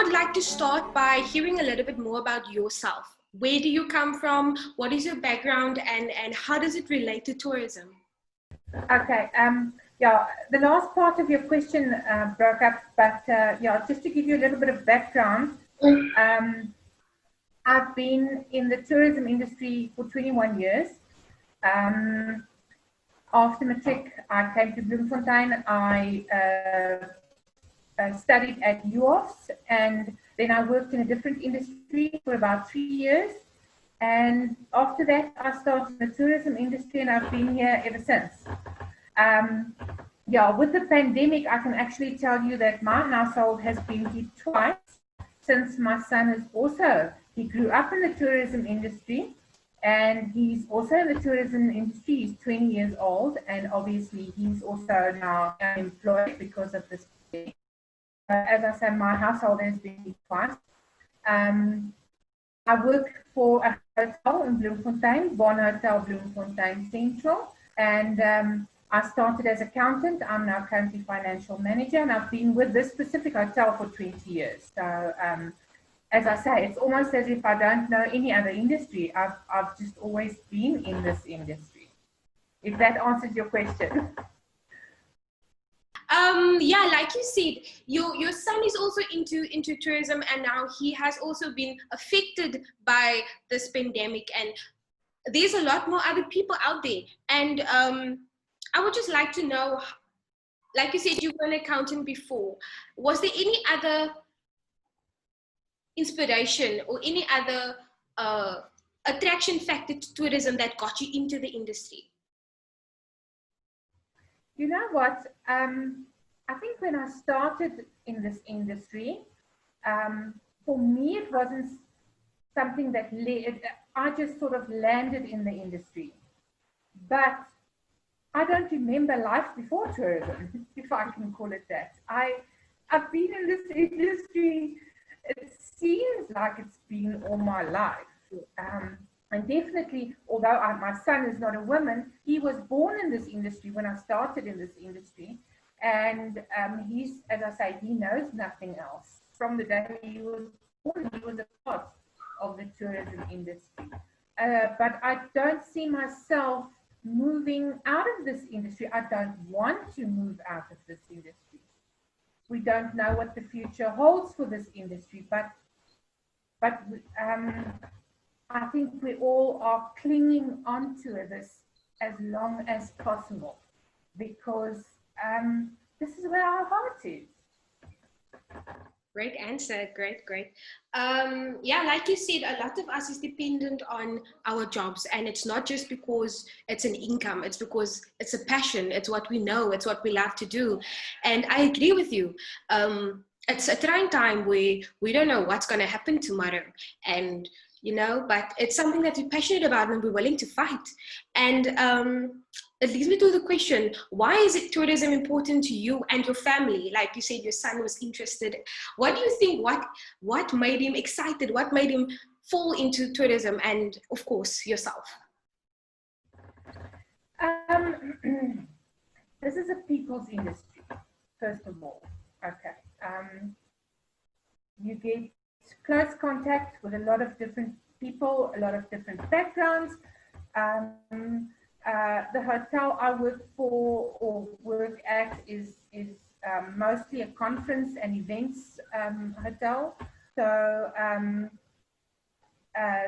would like to start by hearing a little bit more about yourself. Where do you come from? What is your background, and how does it relate to tourism? Okay. Yeah, the last part of your question broke up, but yeah, just to give you a little bit of background, I've been in the tourism industry for 21 years. After matric, I came to Bloemfontein. I studied at UOS, and then I worked in a different industry for about 3 years. And after that, I started in the tourism industry, and I've been here ever since. Yeah, with the pandemic, I can actually tell you that my household has been hit twice, since my son is also, he grew up in the tourism industry, and he's also in the tourism industry. He's 20 years old, and obviously he's also now unemployed because of this. As I said, my household has been hit twice. I work for a hotel in Bloemfontein, Bon Hotel Bloemfontein Central, and I started as accountant. I'm now currently financial manager, and I've been with this specific hotel for 20 years. So, as I say, it's almost as if I don't know any other industry. I've just always been in this industry. If that answers your question. Yeah, like you said, your son is also into tourism, and now he has also been affected by this pandemic, and there's a lot more other people out there. And I would just like to know, like you said, you were an accountant before. Was there any other inspiration or any other attraction factor to tourism that got you into the industry? You know what? I think when I started in this industry, for me, it wasn't something that I just sort of landed in the industry. But I don't remember life before tourism, if I can call it that. I've been in this industry, it seems like it's been all my life. And definitely, although my son is not a woman, he was born in this industry when I started in this industry. And he's, as I say, he knows nothing else. From the day he was born, he was a part of the tourism industry. But I don't see myself moving out of this industry. I don't want to move out of this industry. We don't know what the future holds for this industry, but I think we all are clinging onto this as long as possible, because this is where our heart is. Great answer. Great. Yeah, like you said, a lot of us is dependent on our jobs, and it's not just because it's an income, it's because it's a passion, it's what we know, it's what we love to do. And I agree with you. It's a trying time where we don't know what's going to happen tomorrow, and but it's something that we're passionate about and we're willing to fight. And it leads me to the question, why is it tourism important to you and your family? Like you said, your son was interested. What do you think, what made him excited? What made him fall into tourism, and of course, yourself? This is a people's industry, first of all. Okay. You get close contact with a lot of different people, a lot of different backgrounds. The hotel I work for or work at is mostly a conference and events hotel. So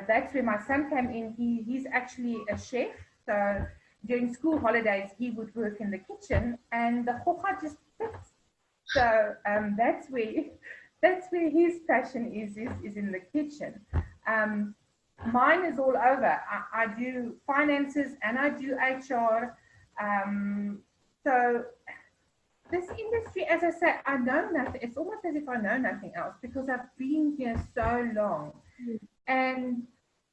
that's where my son came in. He's actually a chef. So during school holidays, he would work in the kitchen, and the hocha just fits. So that's where his passion is in the kitchen. Mine is all over. I do finances and I do HR. So this industry, as I say, I know nothing. It's almost as if I know nothing else, because I've been here so long. And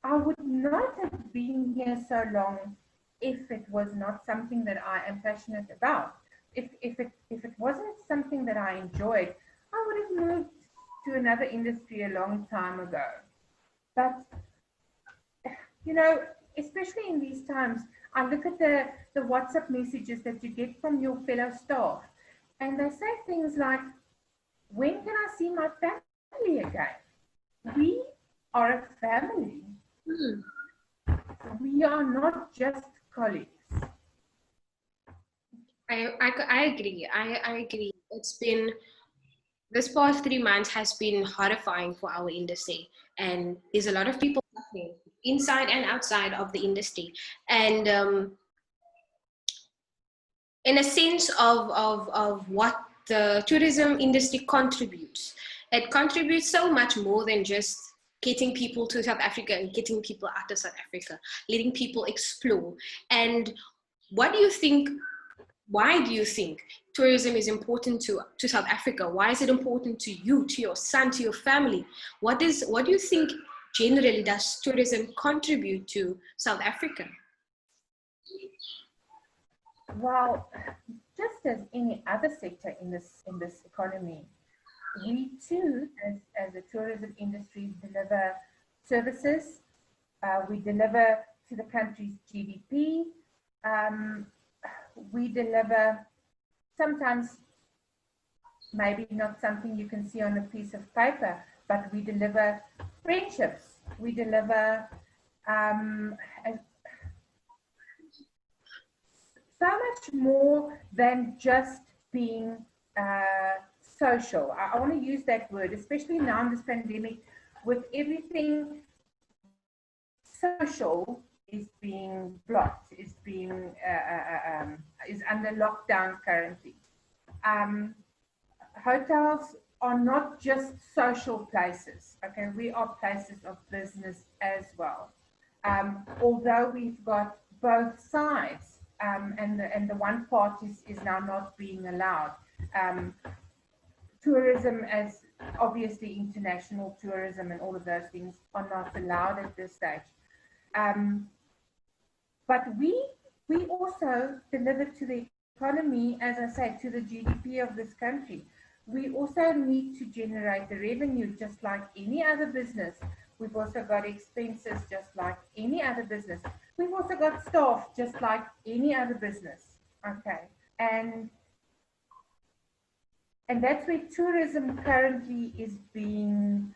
I would not have been here so long if it was not something that I am passionate about. If it wasn't something that I enjoyed, I would have moved to another industry a long time ago. But especially in these times, I look at the WhatsApp messages that you get from your fellow staff, and they say things like, when can I see my family again. We are a family. Hmm. We are not just colleagues. I agree. I agree. It's been, this past 3 months has been horrifying for our industry, and there's a lot of people suffering inside and outside of the industry. And in a sense of what the tourism industry contributes, it contributes so much more than just getting people to South Africa and getting people out of South Africa, letting people explore. And what do you think? Why do you think tourism is important to South Africa? Why is it important to you, to your son, to your family? What do you think generally does tourism contribute to South Africa? Well, just as any other sector in this economy, we too, as a tourism industry, deliver services. We deliver to the country's GDP. We deliver sometimes maybe not something you can see on a piece of paper, but we deliver friendships. We deliver so much more than just being social. I want to use that word, especially now in this pandemic, with everything social is being blocked, is under lockdown currently. Hotels are not just social places. Okay, we are places of business as well. Although we've got both sides, and the one part is now not being allowed. Tourism, as obviously international tourism and all of those things, are not allowed at this stage. But we also deliver to the economy, as I say, to the GDP of this country. We also need to generate the revenue just like any other business. We've also got expenses just like any other business. We've also got staff just like any other business. Okay. And that's where tourism currently is being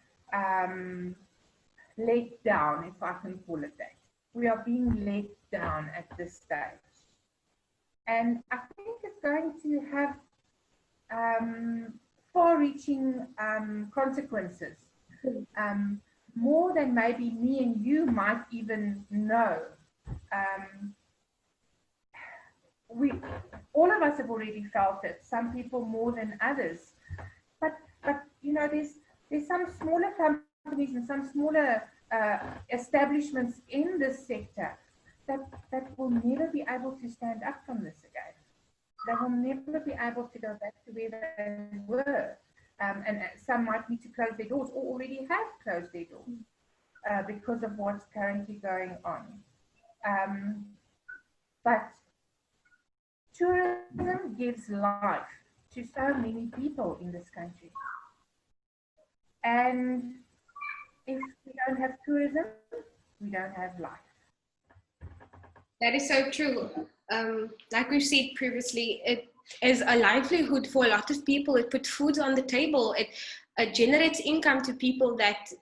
let down, if I can call it that. We are being let down at this stage. And I think it's going to have far-reaching consequences, more than maybe me and you might even know. All of us have already felt it. Some people more than others. But you know, there's some smaller companies and some smaller establishments in this sector that will never be able to stand up from this again. They will never be able to go back to where they were. And some might need to close their doors or already have closed their doors because of what's currently going on. But tourism gives life to so many people in this country. And if we don't have tourism, we don't have life. That is so true. Like we've said previously, it is a livelihood for a lot of people. It puts food on the table. It generates income to people that,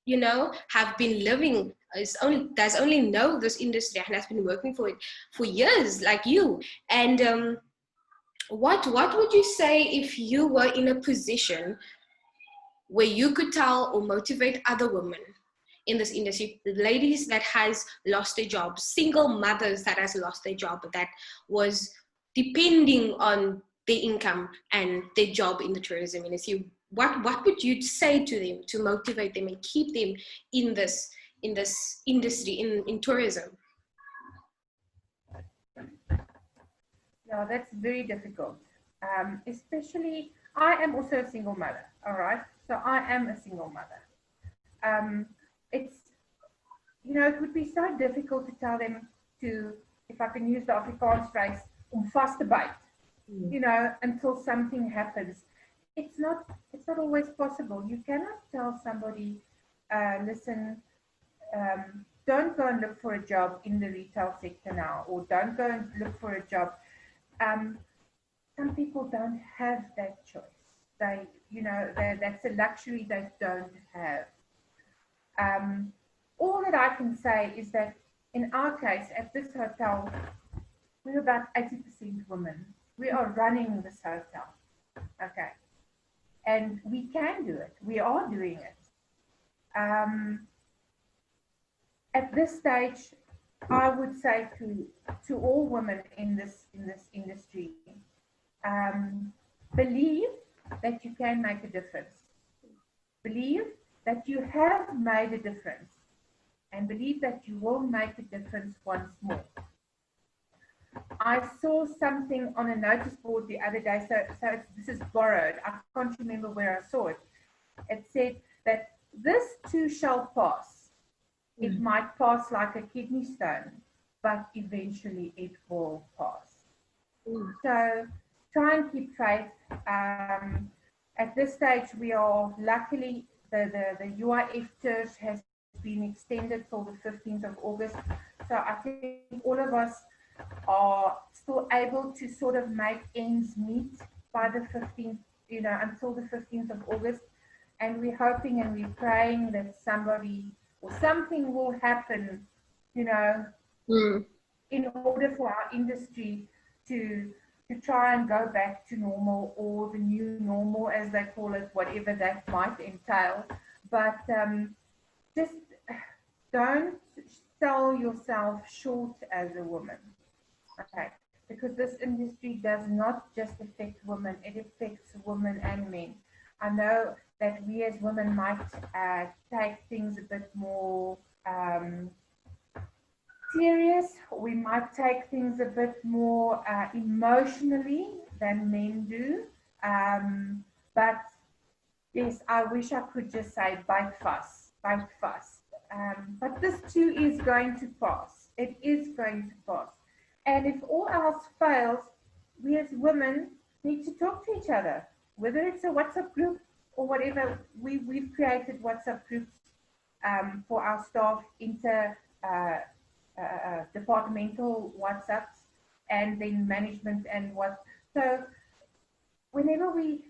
you know, have been living, does only know this industry and has been working for it for years, like you. And what would you say if you were in a position where you could tell or motivate other women in this industry, ladies that has lost their jobs, single mothers that has lost their job, that was depending on their income and their job in the tourism industry? What would you say to them to motivate them and keep them in this industry, in tourism? No, that's very difficult. Especially, I am also a single mother, all right? So I am a single mother. It's, you know, it would be so difficult to tell them to, if I can use the Afrikaans phrase, vast te byt, you know, until something happens. It's not always possible. You cannot tell somebody, listen, don't go and look for a job in the retail sector now, or don't go and look for a job. Some people don't have that choice. They, you know, that's a luxury they don't have. All that I can say is that in our case, at this hotel, we're about 80% women. We are running this hotel, okay? And we can do it. We are doing it. At this stage, I would say to all women in this industry, believe that you can make a difference. Believe that you have made a difference, and believe that you will make a difference once more. I saw something on a notice board the other day, so this is borrowed. I can't remember where I saw it. It said that this too shall pass. It might pass like a kidney stone, but eventually it will pass. So try and keep faith. At this stage, we are luckily, the UIF Tersia has been extended till the 15th of August. So I think all of us are still able to sort of make ends meet by the 15th, you know, until the 15th of August. And we're hoping and we're praying that somebody or something will happen, you know, in order for our industry to try and go back to normal, or the new normal, as they call it, whatever that might entail. But just don't sell yourself short as a woman, okay? Because this industry does not just affect women, it affects women and men. I know that we as women might take things a bit more serious. We might take things a bit more emotionally than men do. But yes, I wish I could just say bite fast, bite fast. But this too is going to pass. It is going to pass. And if all else fails, we as women need to talk to each other, whether it's a WhatsApp group or whatever. We've created WhatsApp groups for our staff, departmental WhatsApps, and then management and what. So whenever we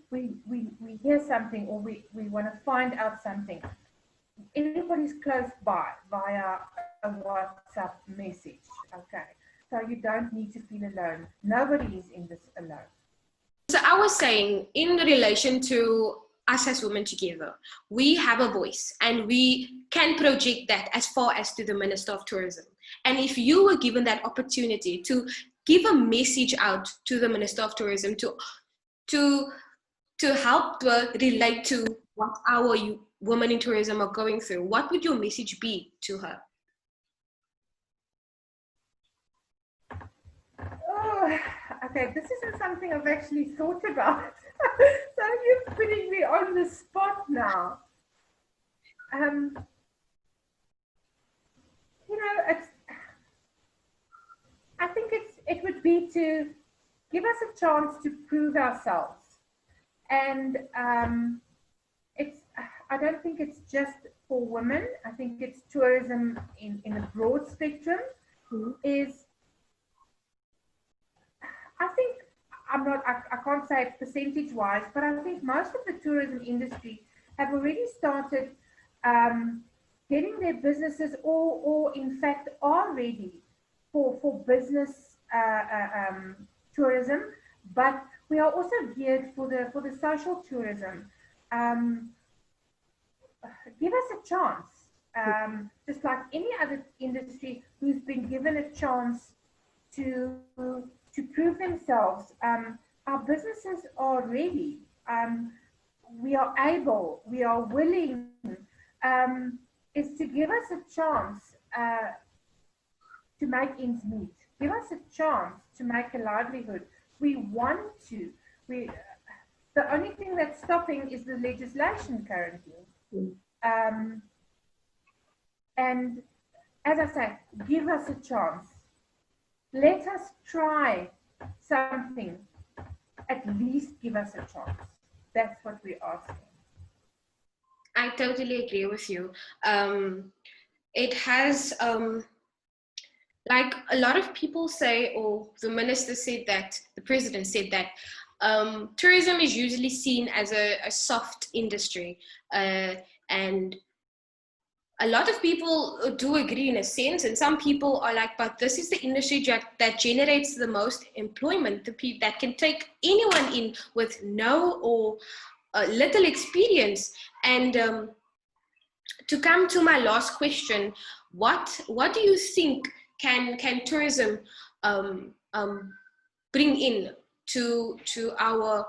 hear something, or we want to find out something, everybody's close by via a WhatsApp message, okay? So you don't need to feel alone. Nobody is in this alone. So I was saying, in relation to us as women together, we have a voice and we can project that as far as to the Minister of Tourism. And if you were given that opportunity to give a message out to the Minister of Tourism to help relate to what our women in tourism are going through, what would your message be to her? Oh, okay, this isn't something I've actually thought about. So you're putting me on the spot now. You know, I think it would be to give us a chance to prove ourselves. And I don't think it's just for women. I think it's tourism in a broad spectrum. I think I can't say percentage wise, but I think most of the tourism industry have already started getting their businesses, or in fact are ready for business tourism, but we are also geared for the social tourism. Give us a chance, just like any other industry who's been given a chance to prove themselves. Our businesses are ready. We are able, we are willing. Is to give us a chance to make ends meet. Give us a chance to make a livelihood. We want to. The only thing that's stopping is the legislation currently. And as I say, give us a chance. Let us try something. At least give us a chance. That's what we're asking. I totally agree with you. It has, like a lot of people say, or the minister said that, the president said that, tourism is usually seen as a soft industry, and a lot of people do agree in a sense, and some people are like, but this is the industry that generates the most employment, the people that can take anyone in with no or little experience. And to come to my last question, what do you think can tourism bring in to our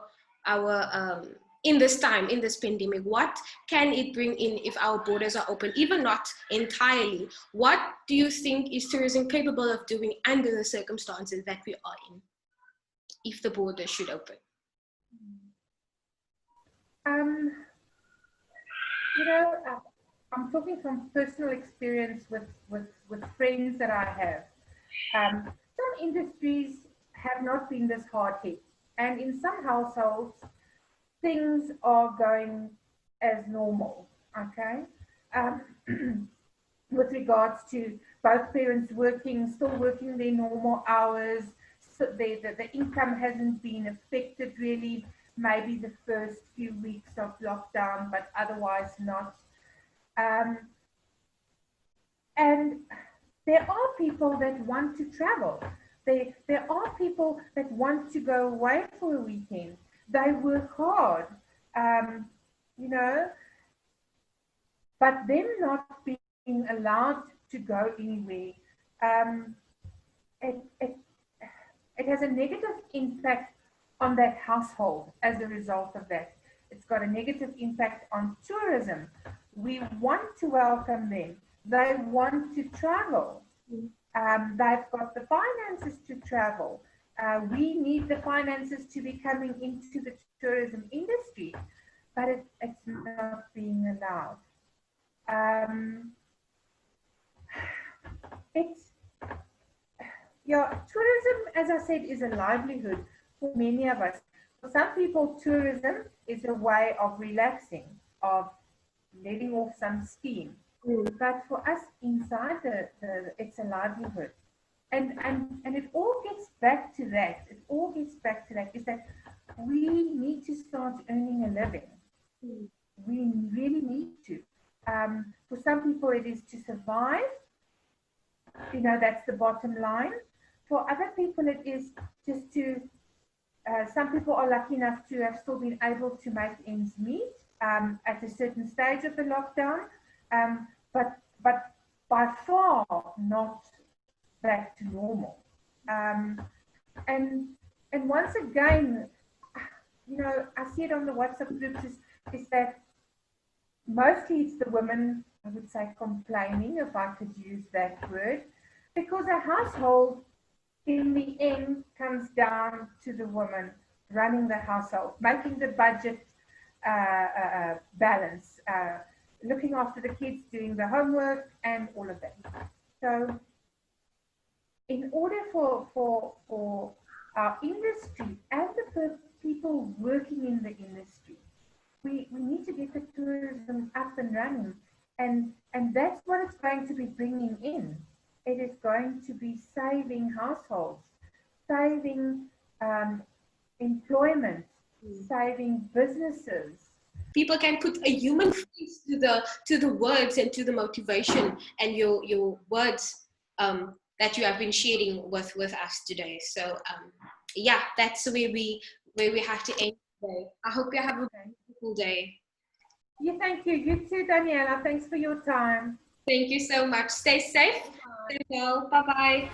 in this time, in this pandemic? What can it bring in if our borders are open, even not entirely? What do you think is tourism capable of doing under the circumstances that we are in, if the borders should open? You know, I'm talking from personal experience with friends that I have. Some industries have not been this hard hit, and in some households, things are going as normal. Okay, with regards to both parents still working their normal hours, so the income hasn't been affected really. Maybe the first few weeks of lockdown, but otherwise not. And there are people that want to travel. There are people that want to go away for a weekend. They work hard, you know, but them not being allowed to go anywhere, it has a negative impact on that household as a result of that. It's got a negative impact on tourism. We want to welcome them. They want to travel. They've got the finances to travel. We need the finances to be coming into the tourism industry, but it's not being allowed. Tourism, as I said, is a livelihood for many of us. For some people, tourism is a way of relaxing, of letting off some steam. But for us inside it's a livelihood. And it all gets back to that. Is that we need to start earning a living. We really need to. For some people, it is to survive. You know, that's the bottom line. For other people, it is just to, some people are lucky enough to have still been able to make ends meet at a certain stage of the lockdown, but by far not back to normal. And once again, you know, I see it on the WhatsApp groups is that mostly it's the women, I would say, complaining, if I could use that word, because a household in the end comes down to the woman running the household, making the budget balance, looking after the kids, doing the homework, and all of that. So in order for our industry and the people working in the industry, we need to get the tourism up and running. And that's what it's going to be bringing in. It is going to be saving households, saving employment, saving businesses. People can put a human face to the words and to the motivation and your words that you have been sharing with us today. So yeah, that's where we have to end today. I hope you have a beautiful day. Yeah, thank you. You too, Daniela. Thanks for your time. Thank you so much. Stay safe. Stay well. Bye-bye.